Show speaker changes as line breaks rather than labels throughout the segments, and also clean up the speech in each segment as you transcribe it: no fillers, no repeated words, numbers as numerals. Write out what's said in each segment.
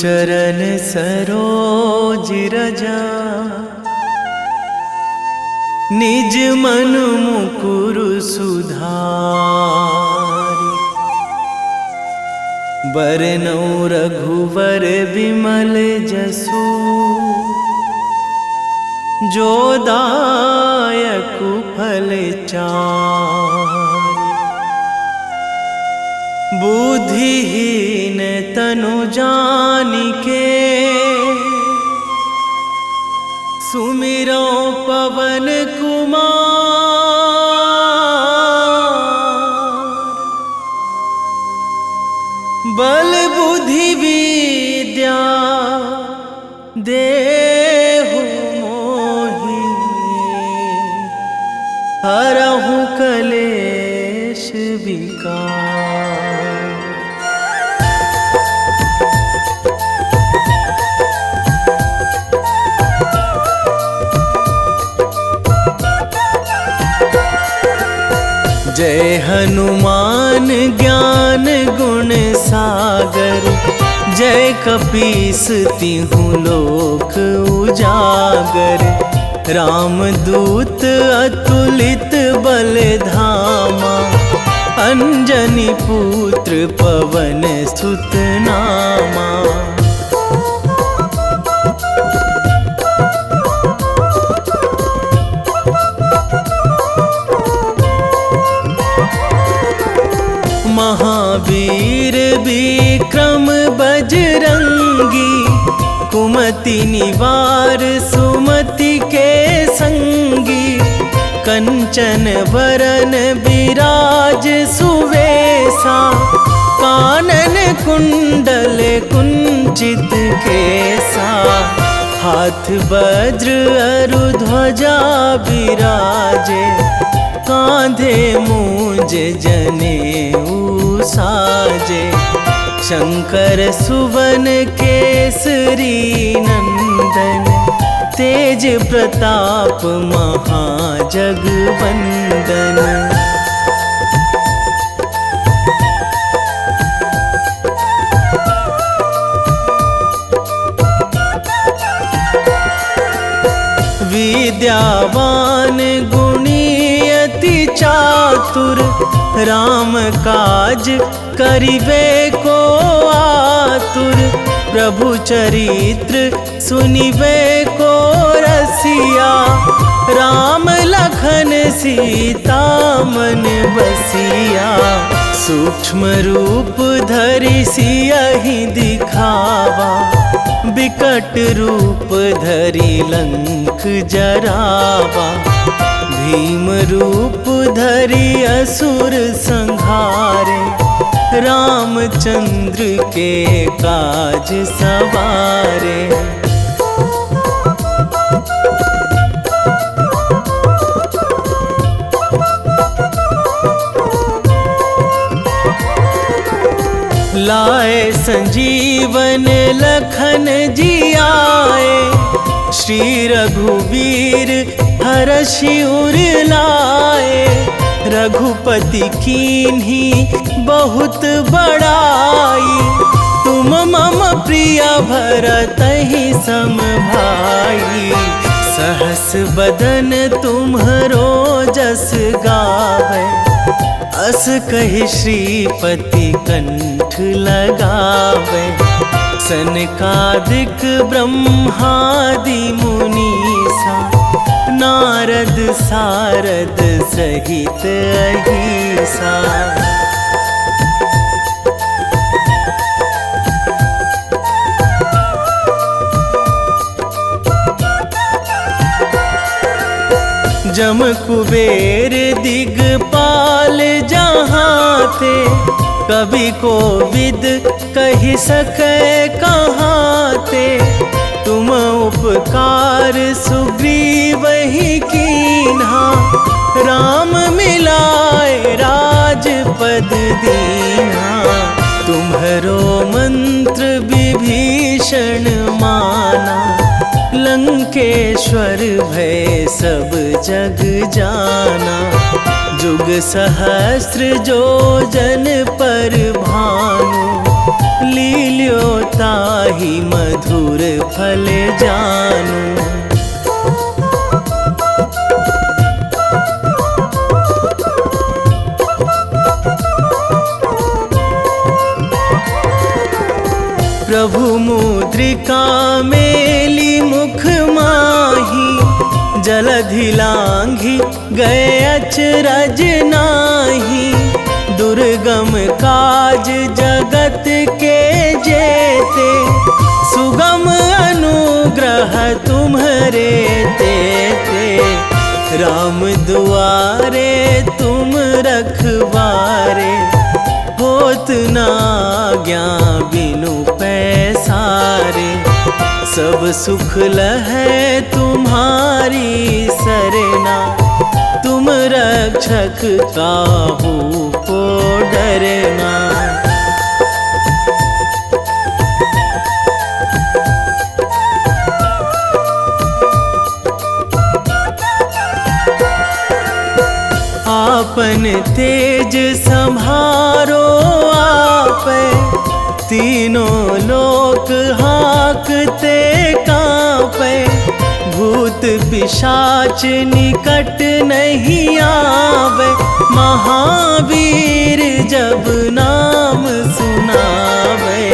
चरण सरोज रजा, निज मन मुकुर सुधारि। बरनौ रघुवर बिमल जसु, जो दायक फल चारि। बुद्धिहीन तनु जानिके, सुमिरो पवन कुमार। बल बुद्धि विद्या देहु मोहि, हरहु कलेश विकार। जय हनुमान ज्ञान गुण सागर, जय कपीस तिहु लोक उजागर। रामदूत अतुलित बल धामा, अंजनी पुत्र पवन सुत नामा। महावीर विक्रम बजरंगी, कुमति निवार सुमति के संगी। कंचन वरन विराज सुवेशा, कानन कुंडल कुंचित केसा। हाथ वज्र अरु ध्वजा विराजे, कांधे मूंज जनेऊ साजे। शंकर सुवन केसरी नंदन, तेज प्रताप महाजगवंदन। विद्यावान गुणी अति चातुर, राम काज करिबे को आतुर। प्रभु चरित्र सुनिबे को रसिया, राम लखन सीता मन बसिया। सूक्ष्म रूप धरि सियहि दिखावा, बिकट रूप धरि लंक जरावा। भीम रूप धरि असुर संहारे, रामचंद्र के काज सवारे। लाए संजीवन लखन जियाए, श्री रघुवीर हरषि उर लाए। रघुपति कीन्ही बहुत बड़ाई, तुम मम प्रिय भरतहि सम भाई। सहस बदन तुम्हरो जस गावै, अस कहि श्रीपति कंठ लगावै। सनकादिक ब्रह्मादि मुनीसा, नारद सारद सहित अहिसा। जम कुबेर दिगपाल जहाँ थे, कवि कोविद कहि सकै कहाँ ते। तुम उपकार सुग्रीवहि कीन्हा, राम मिलाए राजपद दीन्हा। तुम्हरो मंत्र विभीषण माना, लंकेश्वर भय सब जग जाना। जुग सहस्र जो जन पर भानु, लील्यो ताहि मधुर फल जानू। प्रभु मुद्रिका मेली मुख माही, जलधि लांघी गए अचरज नाही। दुर्गम काज जगत के जेते, सुगम अनुग्रह तुम्हरे तेते। राम दुआरे तुम रखवारे, होत ना आज्ञा बिनु पैसारे। सब सुख लहै तुम्हारी सरना, तुम रक्षक काहू को डरना। आपन तेज संभारो आपै, तीनों लोक हाकते कांपै। भूत पिशाच निकट नहीं आवे, महावीर जब नाम सुनावे।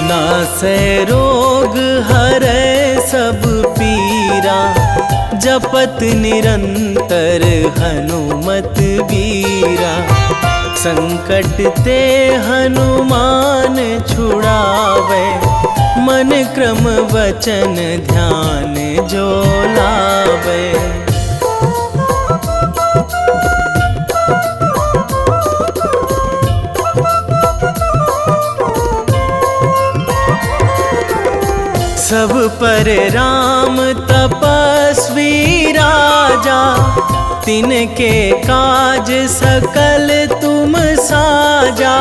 नासै रोग हरै सब पीरा, जपत निरंतर हनुमत बीरा। संकट ते हनुमान छुड़ावे, मन क्रम वचन ध्यान जो लावे। सब पर राम तपस्वी राजा, तिनके काज सकल तुम साजा।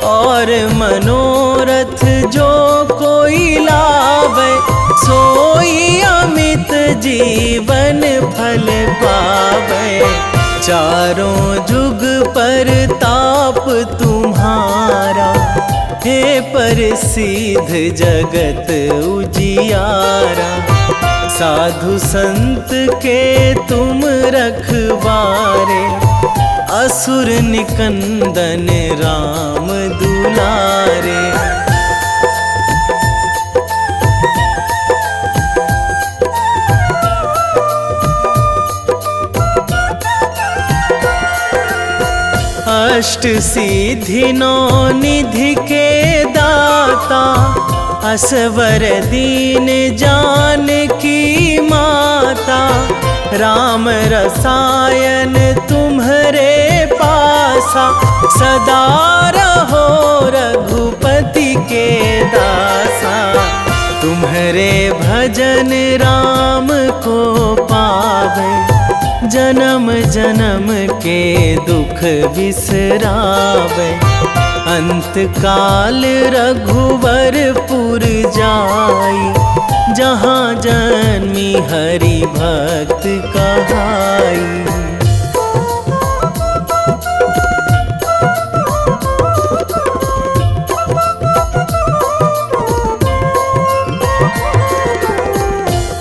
और मनोरथ जो कोई लावे, सोई अमित जीवन फल पावे। चारों जुग पर ताप तुम्हारा, हे प्रसिद्ध जगत उजियारा। साधु संत के तुम रखवारे, असुर निकंदन राम दुलारे। अष्ट सिद्धि नौ निधि के दाता, असवर दीन जानकी माता। राम रसायन तुम्हरे पासा, सदा रहो रघुपति के दासा। तुम्हरे भजन राम को पावे, जन्म जन्म के दुख बिसरावे। अंत काल रघुवरपुर जाई, जहाँ जन्मी हरि भक्त कहाई।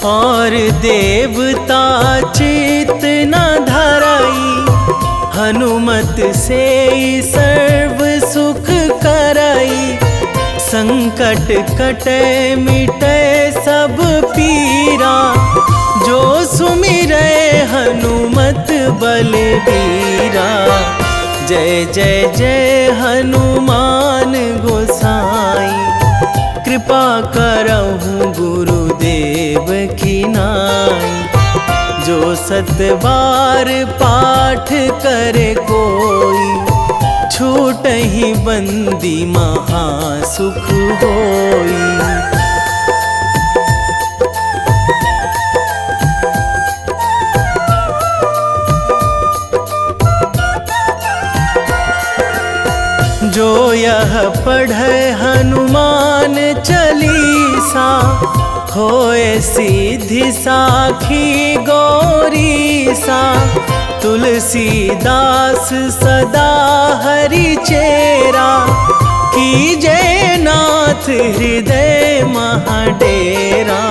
और देवता चित न धराई, हनुमत से सर्व सुख कराई। संकट कटे मिटे सब पीरा, जो सुमिरै हनुमत बलबीरा। जय जय जय हनुमान गोसाई, कृपा करहु गुरुदेव की नाई। जो सतबार पाठ करे कोई, छूटहि बंदी महासुख होई। जो यह पढ़े हनुमान हनुमान चालीसा होए सीधी साखी गौरी सा। तुलसीदास सदा हरि चेरा कीजे नाथ हृदय महाडेरा।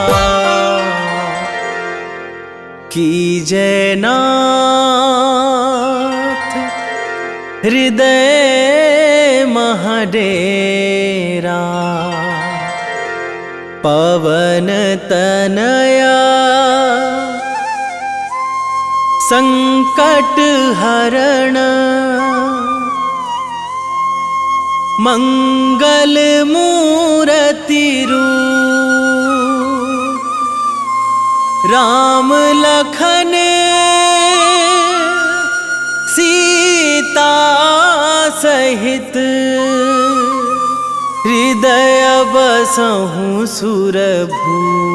कीजे नाथ हृदय महाडेरा। पवन तनया संकट हरण मंगल मूर्ति रूप। राम लखन सीता सहित हृदय बसहु सुरभूप।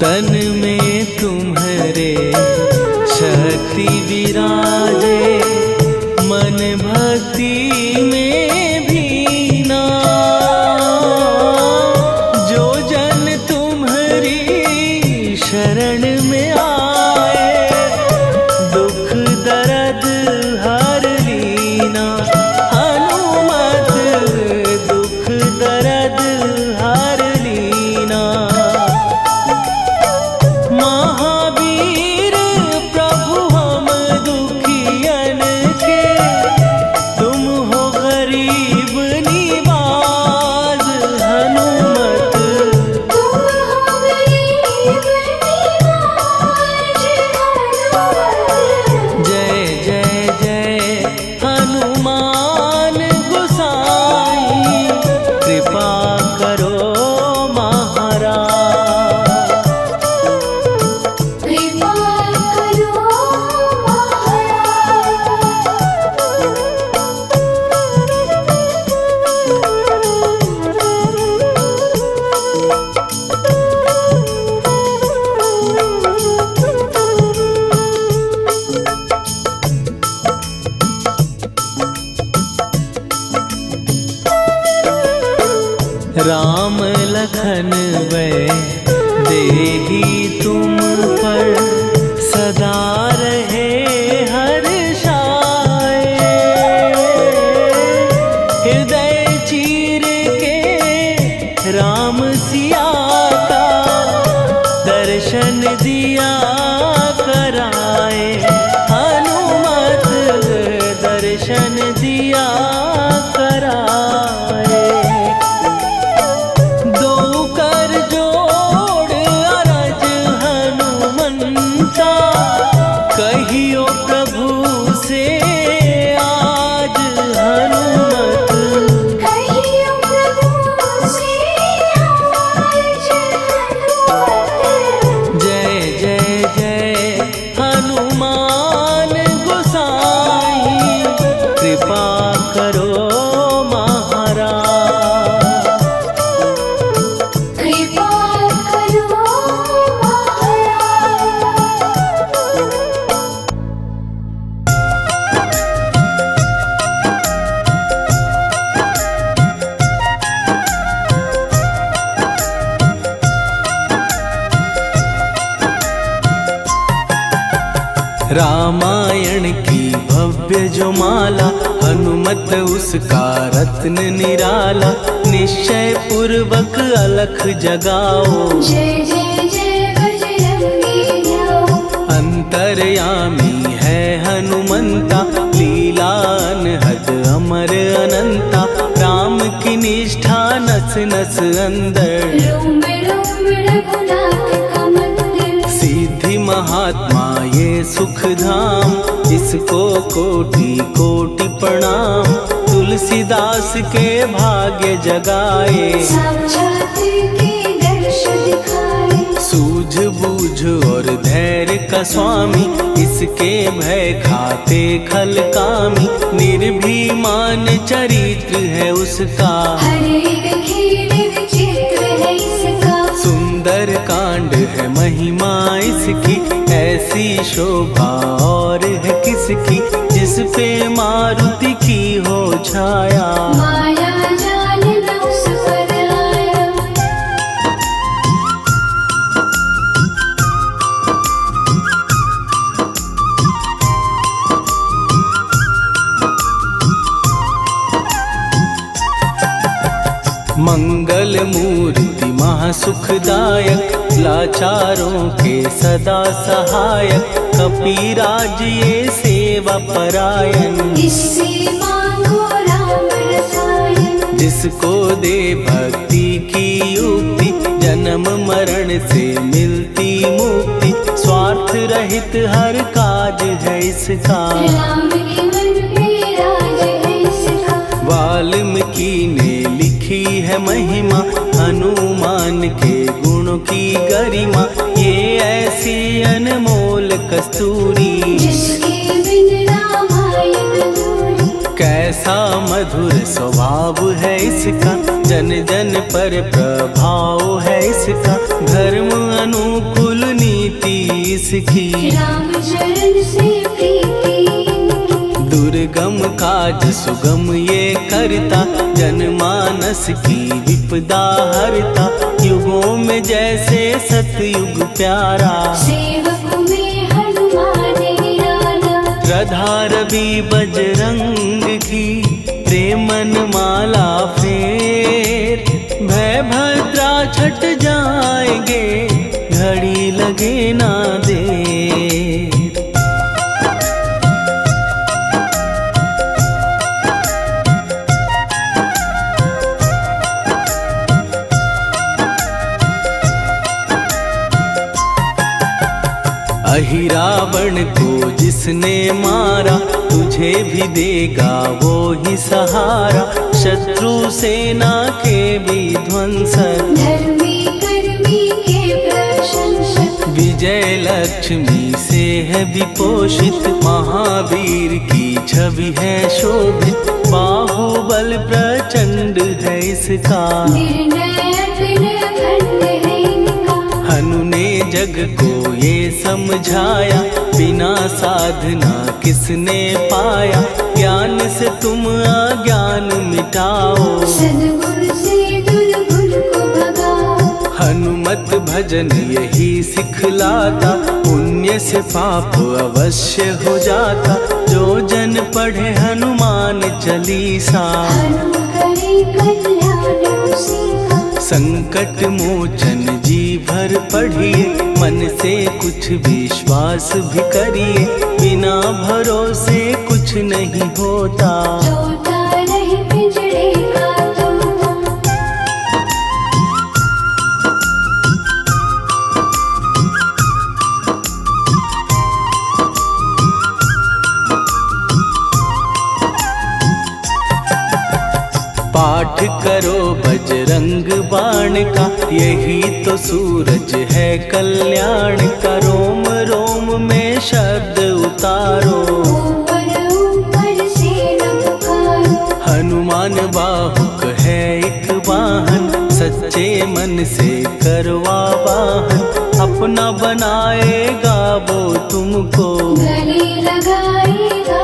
तन में तुम्हारे शक्ति विराजे मन भक्ति में भीना। जो जन तुम्हारी शरण में आए दुख दर्द हर लीना। हनुमत दुख दर्द हर लीना। महावीर प्रभु हम दुखियन के तुम हो गरीब निवाज। हनुमत
तुम हो गरीब निवाज।
जय जय जय हनुमान गोसाई कृपा करो महाराज।
कृपा करो
राम लखन वै देही तुम पर सदा रहे हर्षाए। हृदय चीर के राम सिया का दर्शन दिया कराए। हनुमत दर्शन दिया कराए। दो कर जोड़ अरज हनुमंता कहियो प्रभु से आज। हनुमत
कहियो प्रभु से आज। हनुमत
जय जय जय हनुमान गोसाई कृपा करो महाराज।
कृपा करो महाराज।
रामायण की भव्य जो माला, हनुमत उसका रत्न निराला। निश्चय पूर्वक अलख जगाओ,
जय जय जय बजरंगी ध्याओ।
अंतर्यामी है हनुमंता, लीला अनहद अमर अनंता। राम की निष्ठा नस नस अंदर,
रोम रोम रघुनाथ का मंदिर।
सिद्धि महात्मा ये सुख धाम, इसको कोटि कोटि प्रणाम। तुलसीदास के भाग्य जगाए,
साक्षात के दर्श दिखाए।
सूझ बूझ और धैर्य का स्वामी, इसके भय खाते खल कामी। निर्भीमान चरित्र है उसका,
हर एक खेल विचित्र है इसका।
सुंदर कांड है महिमा इसकी। ऐसी शोभा और है किसकी, जिस पे मारुति की हो छाया।
माया जाल न उस पर आया।
मंगल मूर्ति महासुखदायक, लाचारों के सदा सहायक। कपीराज ये सेवा परायण,
इससे मांगो राम रसायन।
जिसको दे भक्ति की युक्ति, जन्म मरण से मिलती मुक्ति। स्वार्थ रहित हर काज है इसका,
राम के मन पे राज है इसका।
वाल्मीकि ने लिखी है महिमा, हनुमान के गुणों की गरिमा। ये ऐसी अनमोल कस्तूरी,
जिसके बिन रामायण अधूरी।
कैसा मधुर स्वभाव है इसका, जन जन पर प्रभाव है इसका। धर्म अनुकूल नीति इसकी,
राम चरण से प्रीति इनकी।
दुर्गम काज सुगम ये करता, जनमानस की विपदा हरता। युगों में जैसे सतयुग प्यारा,
सेवक में हनुमान निराला।
श्रद्धा रवि बजरंग की, प्रेमन माला फेर। भय भद्रा छट जाएंगे, घड़ी लगे ना देर। अहिरावण को जिसने मारा, तुझे भी देगा वो ही सहारा। शत्रु सेना के विध्वंसक,
धर्मी कर्मी के प्रशंसक।
विजय लक्ष्मी से है विपोषित। महावीर की छवि है शोभित, बाहुबल प्रचंड है इसका।
निर्णायक निर्भंड है इनका।
हनु ने जग को ये समझाया, बिना साधना किसने पाया। ज्ञान से तुम अज्ञान मिटाओ,
सद्गुण से दुर्गुण को भगाओ।
हनुमत भजन यही सिखलाता, पुण्य से पाप अवश्य हो जाता। जो जन पढ़े हनुमान चालीसा,
हनु करे कल्याण उसी का।
संकट मोचन जी भर पढ़िए, मन से कुछ विश्वास भी करिए। बिना भरोसे कुछ नहीं होता,
तोता रहे पिंजरे का तोता।
पाठ करो बजरंग बाण का, यही तो सूरज है कल्याण का। रोम रोम में शब्द उतारो,
ऊपर ऊपर से न पुकारो।
हनुमान बाहुक है एक वाहन, सच्चे मन से करवा वाहन। अपना बनाएगा वो तुमको,
गले लगाएगा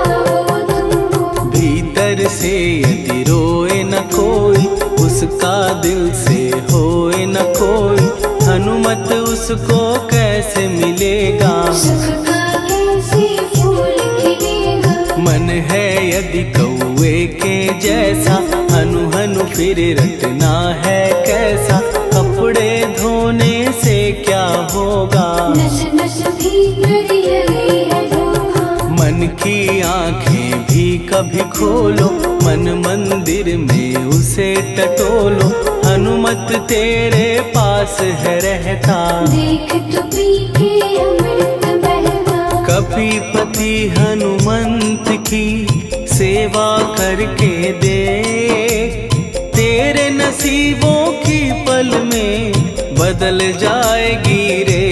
वो तुमको।
भीतर से यदि रोए न कोई, उसका दिल से होए न कोई। हनुमत उसको कैसे मिलेगा,
सुख का कैसे
यदि कौए के जैसा हनु हनु फिर रटना है कैसा। कपड़े धोने से क्या होगा,
नस नस भीतर यही है धोखा।
मन की आंखें भी कभी खोलो, मन मंदिर में उसे टटोलो। हनुमत तेरे पास है रहता,
देख तो पी के अमृत बहता।
कपीपति हनुमंत की सेवा करके दे, तेरे नसीबों की पल में बदल जाएगी रे।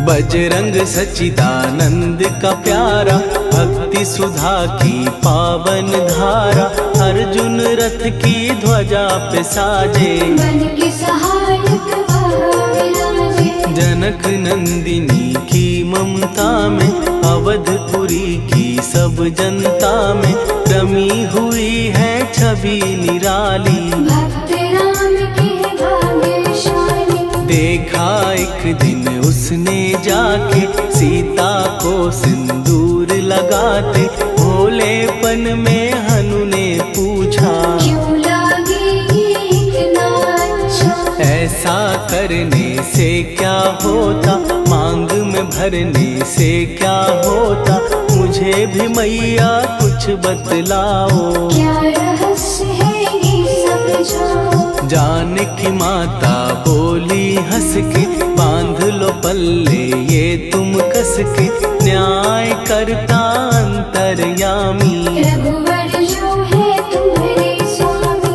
बजरंग सच्चिदानंद का प्यारा, भक्ति सुधा की पावन धारा। अर्जुन रथ की ध्वजा पे साजे,
बन के सहायक वह विराजे।
जनक नंदिनी की ममता में, अवधपुरी की सब जनता में रमी हुई है छवि निराली।
भक्त राम के भाग्यशाली,
देखा एक दिन उसने जाके सीता को सिंदूर लगाते। भोलेपन में हनु ने पूछा,
क्यों लागे ये इतना अच्छा।
ऐसा करने से क्या होता, मांग में भरने से क्या होता। मुझे भी मैया कुछ बतलाओ,
क्या रहस्य है ये सब जाओ।
जानकी माता बोली हंस के, बांध लो पल्ले ये तुम कस के। न्याय करता अंतर्यामी,
रघुवर जो है तुम्हारे स्वामी।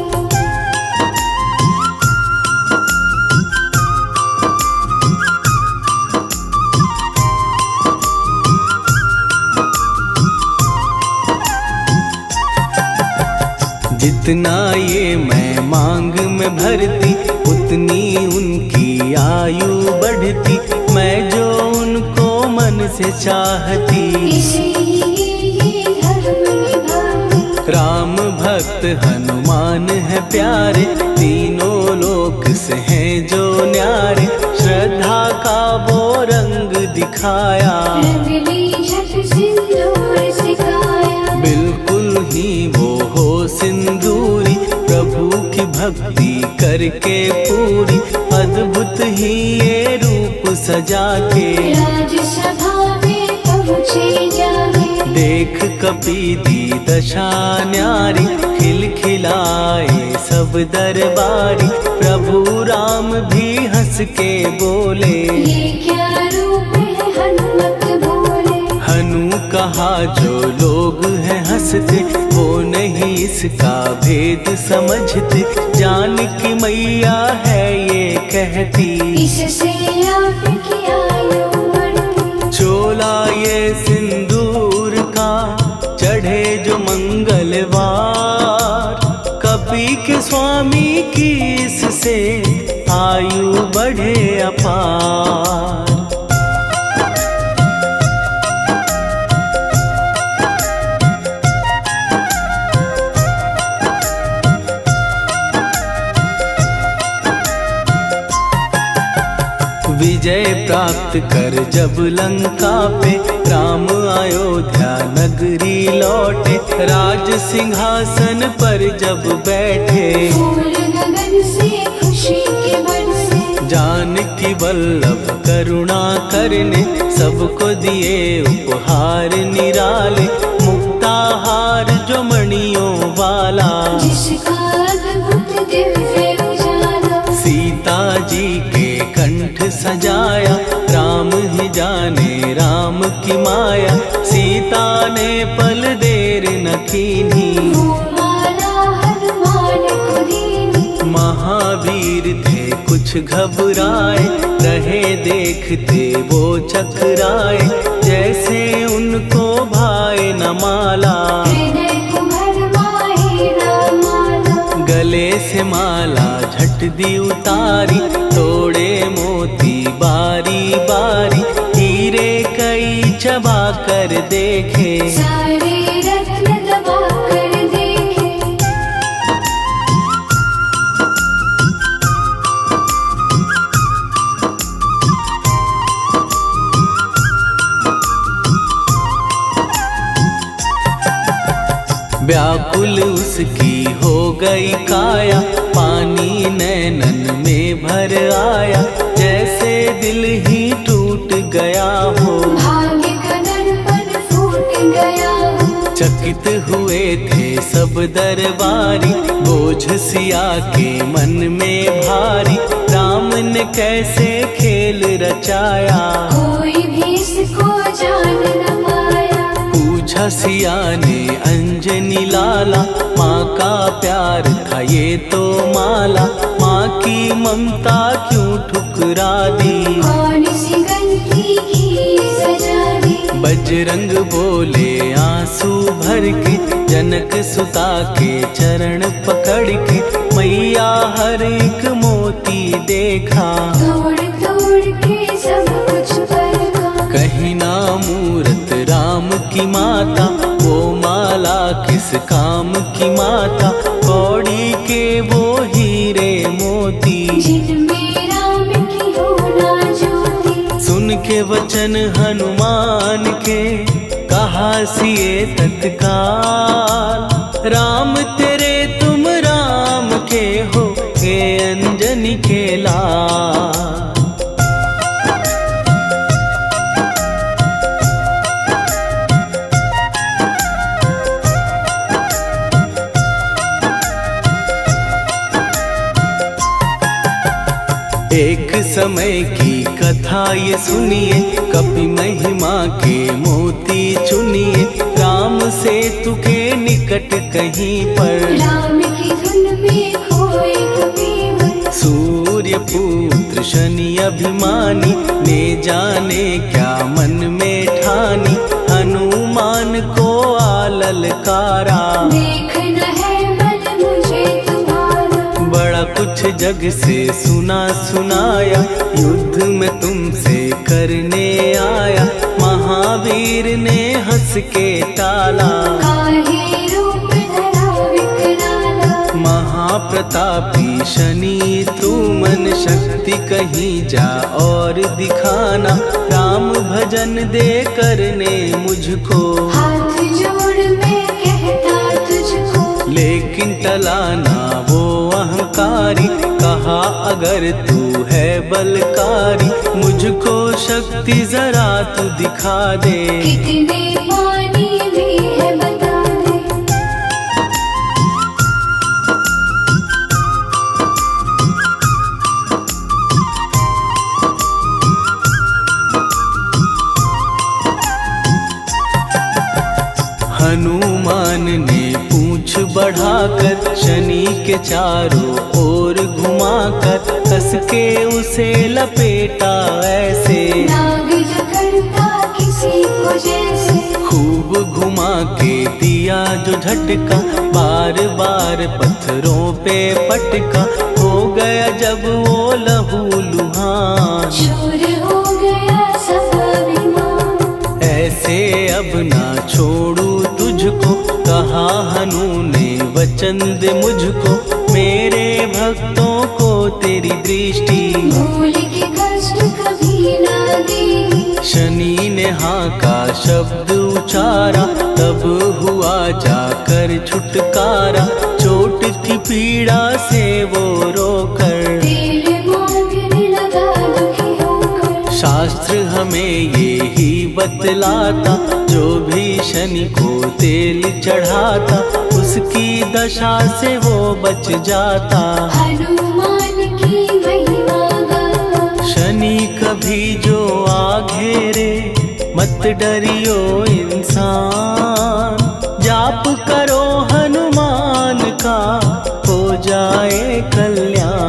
जितना ये मैं मांग में भरती, उतनी उनकी आयु बढ़ती। मैं जो उनको मन से चाहती,
इसलिए ये धर्म निभाती।
राम भक्त हनुमान है प्यारे, तीनों लोक से हैं जो न्यारे। श्रद्धा का वो रंग दिखाया,
रंगली झट सिंदूर सिखाया।
बिल्कुल ही वो हो सिंदूरी, प्रभु की भक्ति करके पूरी। अद्भुत ही ये रूप सजा के,
राजसभा में पहुँचे जाके।
देख कपीदी दशा न्यारी, खिलखिलाए सब दरबारी। प्रभु राम भी हंस के बोले,
ये क्या रूप है हनुमत बोले।
हनु कहा जो लोग हैं हंसते, वो नहीं इसका भेद समझते। जानकी मैया है ये कहती,
इससे आपकी आयु बढ़ती।
चोला ये सिंदूर का चढ़े जो मंगलवार। कपी के स्वामी की इससे आयु बढ़े अपार। विजय प्राप्त कर जब लंका पे, राम अयोध्या नगरी लौटे। राज सिंहासन पर जब बैठे,
फूल गगन से खुशी के बरसे।
जानकी वल्लभ करुणा करने, सबको दिए उपहार निराले। मुक्ताहार जो मणियों वाला,
जिसका अद्भुत दिव्य उजाला।
सीता जी के कंठ सजाया। राम ही जाने राम की माया, सीता ने पल देर न कीन्ही।
वो माला हनुमान को दीनी।
महावीर थे कुछ घबराए, रहे देखते वो चकराए। जैसे उनको भाए न माला,
हृदय को भरमाए न माला।
गले से माला झट दी उतारी। तोड़े मोती बारी बारी, हीरे कई चबा कर देखे।
सारे रत्न दबा कर दे।
व्याकुल उसकी हो गई काया, पानी नैनन में भर आया, जैसे दिल ही टूट गया हो।
भाग्य का दर्पण फूट गया हो।
चकित हुए थे सब दरबारी, बोझ सिया के मन में भारी, राम ने कैसे खेल रचाया,
कोई भी इसको जान न पाया।
पूछा सिया ने अंजनी लाला, माँ का प्यार था ये तो माला, माँ की ममता क्यों ठुकरा दी,
कौन सी गलती की सजा दी।
बजरंग बोले आंसू भर के, जनक सुता के चरण पकड़ के, मैया हर एक मोती देखा,
तोड़ तोड़ के सब कुछ परखा।
कहीं ना मूरत राम की माता, वो माला किस काम की माता, कौड़ी के वो हीरे मोती,
जिनमें राम की हो ना ज्योति।
सुन के वचन हनुमान के, कहा सिए तत्काल, राम तेरे तुम राम के हो, के अंजनी के लाल। एक समय की कथा ये सुनिए, कपि महिमा के मोती चुनिए, राम सेतु के निकट कहीं पर,
राम की धुन में खोए कबीर।
सूर्य पुत्र शनि अभिमानी, ने जाने क्या मन में ठानी, हनुमान को आललकारा,
देखना है बल मुझे तुम्हारा।
बड़ा कुछ जग से सुना सुनाया, युद्ध में तुमसे करने आया, महावीर ने हंस के टाला,
काहे रूप धरा विकराला।
महाप्रतापी शनि तू मन शक्ति कहीं जा और दिखाना, राम भजन दे करने मुझको,
हाथ जोड़ मैं कहता तुझको।
लेकिन टलाना वो अहंकारी, कहा अगर तू है बलकारी, मुझको शक्ति जरा तू दिखा दे,
कितने पानी भी है बता दे।
हनुमान ने पूंछ बढ़ाकर, शनि के चारों ओर घुमाकर, कस के उसे लपेटा ऐसे,
नाग जो करता किसी को जैसे।
खूब घुमा के दिया जो झटका, बार बार पत्थरों पे पटका, हो गया जब वो लहू लुहान,
चूर हो गया सब अभिमान।
ऐसे अब ना छोड़ू तुझको, कहा हनु ने वचन दे मुझको, मेरे भक्तों को तेरी दृष्टि,
भूल के कष्ट कभी ना देगी।
शनि ने हाँ का शब्द उचारा, तब हुआ जाकर छुटकारा, चोट की पीड़ा से वो रोकर,
तेल मांगने लगा दुखी होकर।
शास्त्र हमें ये ही बतलाता, जो भी शनि को तेल चढ़ाता, उसकी दशा से वो बच जाता,
हनुमान की महिमा गाता।
शनि कभी जो आ घेरे, मत डरियो इंसान, जाप करो हनुमान का, हो जाए कल्याण।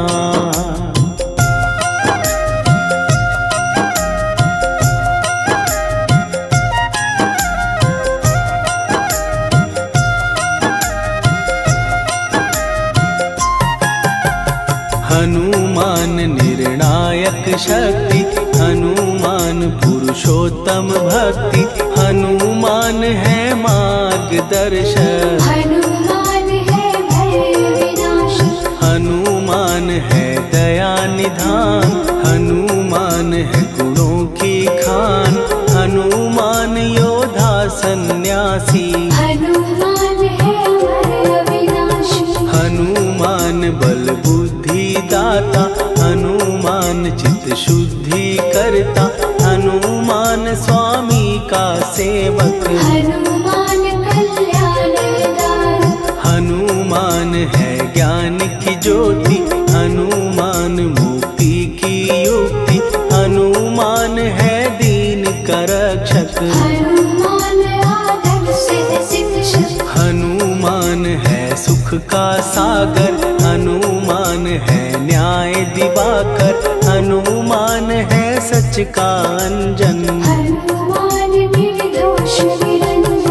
हनुमान निर्णायक शक्ति, हनुमान पुरुषोत्तम भक्ति, हनुमान है मार्गदर्शक,
हनुमान है भय विनाशक।
हनुमान है दया निधान, हनुमान है गुणों की खान, हनुमान योधा सन सन्यासी।
हनुमान है अमर अविनाशी।
हनुमान बल बुद्धि दाता, हनुमान चित्त शुद्धि करता, हनुमान स्वामी का सेवक।
हनुमान कल्याण दाता।
हनुमान है ज्ञान की ज्योति, हनुमान मुक्ति की युक्ति, हनुमान है दीन का रक्षक।
हनुमान आदर सिद्ध शिक्षक।
हनुमान है सुख का सागर, हनुमान है न्याय दिवाकर, हनुमान है सच का अंजन।
हनुमान निर्दोष निरंजन।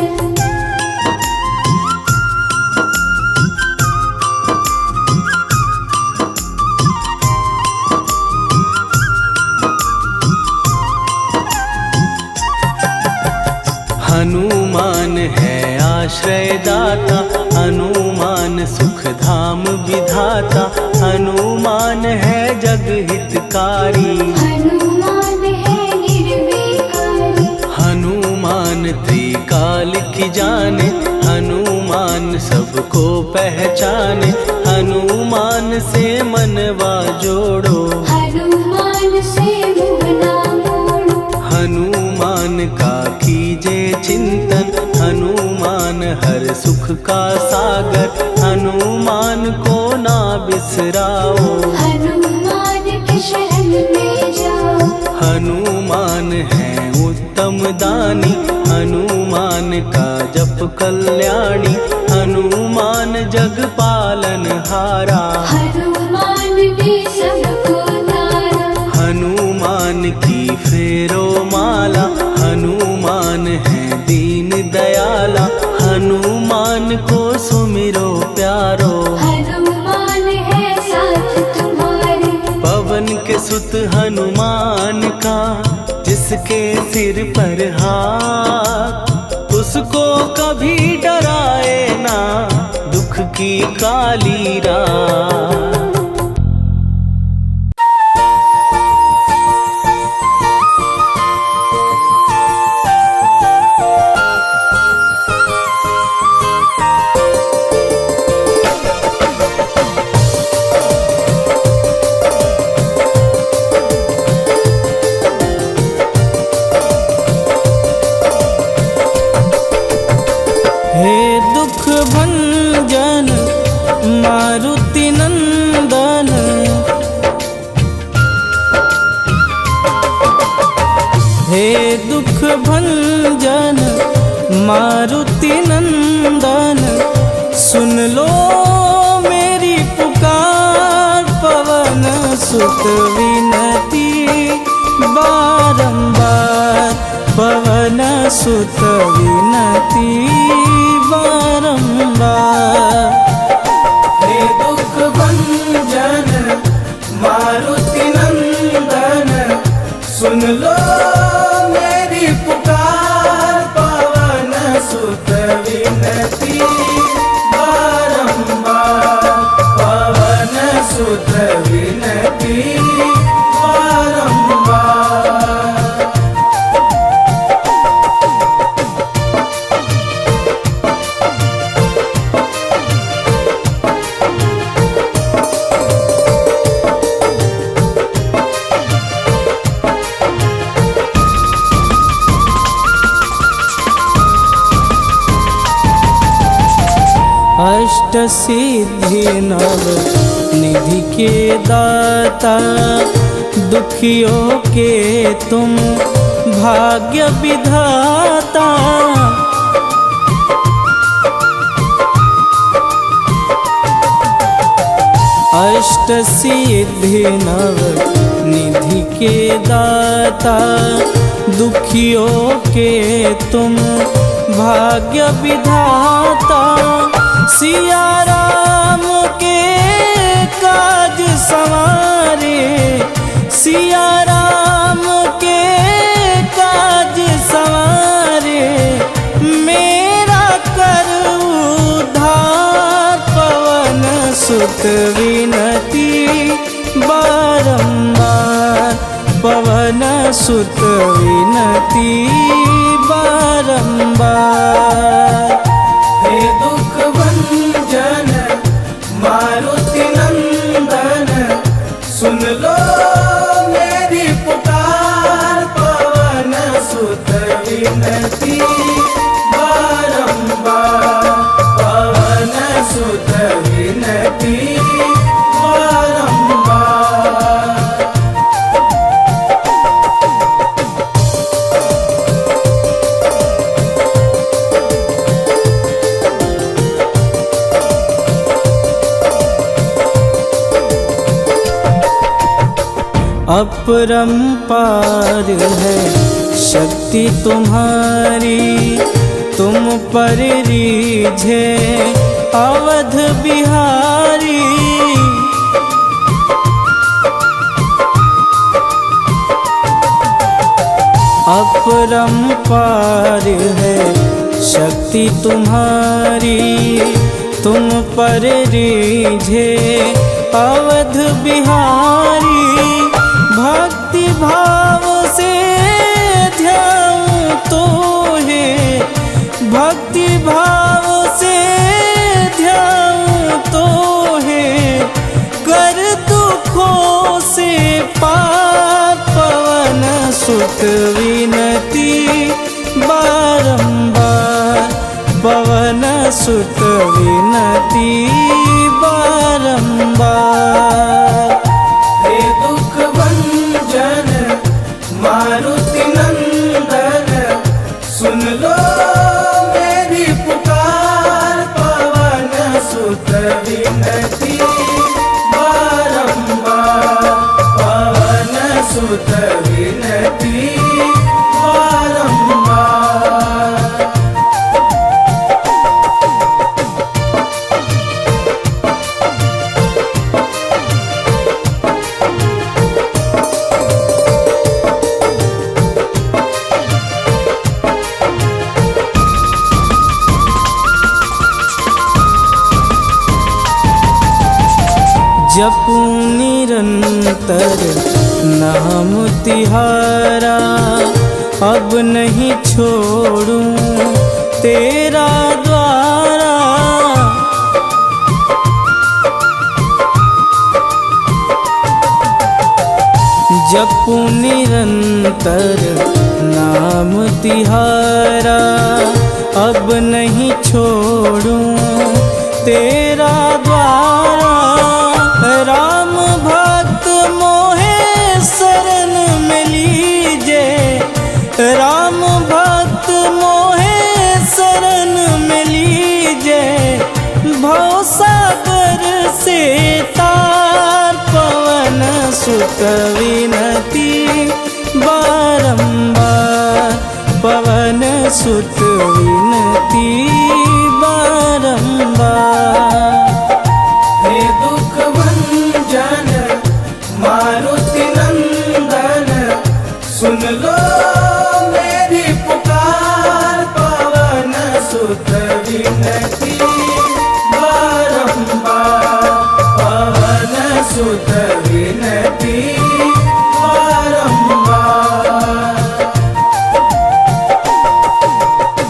हनुमान है आश्रय दाता, हनुमान सुख धाम विधाता, हनुमान है जग हितकारी।
हनुमान है निर्विकारी।
हनुमान त्रिकाल की जाने, हनुमान सबको पहचाने, हनुमान से मनवा जोड़ो।
हनुमान से मुँह ना मोड़ो।
हनुमान का कीजे चिंतन, हनुमान हर सुख का सागर, हनुमान को ना बिसराओ।
हनुमान के शरण में जाओ।
हनुमान है उत्तम दानी, हनुमान का जप कल्याणी, हनुमान जग पालन हारा।
हनुमान ने सबको तारा।
हनुमान की फेरो माला, हनुमान है दीन दयाला, हनुमान को सुमिरो प्यारो।
हनुमान है साथ तुम्हारे।
पवन के सुत हनुमान का, जिसके सिर पर हाथ, उसको कभी डराए ना दुख की काली रात। हे दुख भंजन मारुति नंदन, हे दुख भंजन मारुति नंदन, सुन लो मेरी पुकार, पवन सुत विनती बारंबार, पवन सुत विनती बारंबार। हे दुख भंजन मारुति नंदन, सुन लो मेरी पुकार, पवन सुत विनती बारंबार, पवन सुत विनती बारंबार। अष्ट सिद्धि नव निधि के दाता, दुखियों के तुम भाग्य विधाता। अष्ट सिद्धि नव निधि के दाता, दुखियों के तुम भाग्य विधाता। सिया राम के काज सवारे, सिया राम के काज सवारे, मेरा कर उद्धार, पवन सुत विनती बारंबार, पवन सुत विनती बारंबार। बारंबार। हे दुख भंजन मारुति नंदन, सुन लो मेरी पुकार, पवन सुत विनती बारंबार, पवन सुत विनती बारंबार। अपरंपार है शक्ति तुम्हारी, तुम पर रीझे अवध बिहारी। अपरंपार है शक्ति तुम्हारी, तुम पर रीझे अवध बिहारी। भक्ति भाव से ध्याऊं तो है, भक्ति भाव से ध्याऊं तो है, कर दुखों से पार, पवन सुत विनती बारंबार, पवन सुत विनती बारंबार। हे दुख भंजन मारुति नंदन, सुन लो मेरी पुकार, पवन सुत विनती बारंबार, पवन सुत विनती बारंबार। जपूं निरंतर नाम तिहारा, अब नहीं छोड़ूं तेरा द्वारा। जपूं निरंतर नाम तिहारा, अब नहीं छोड़ूं तेरा द्वारा। राम भक्त मोहे शरण में लीजे, राम भक्त मोहे शरण में लीजे, भवसागर से तार, पवन सुत विनती बारंबार, पवन सुत विनती बारंबार। हे दुख भंजन मारुति नंदन, सुन लो मेरी पुकार, पवन सुत विनती बारंबार, पवन सुत विनती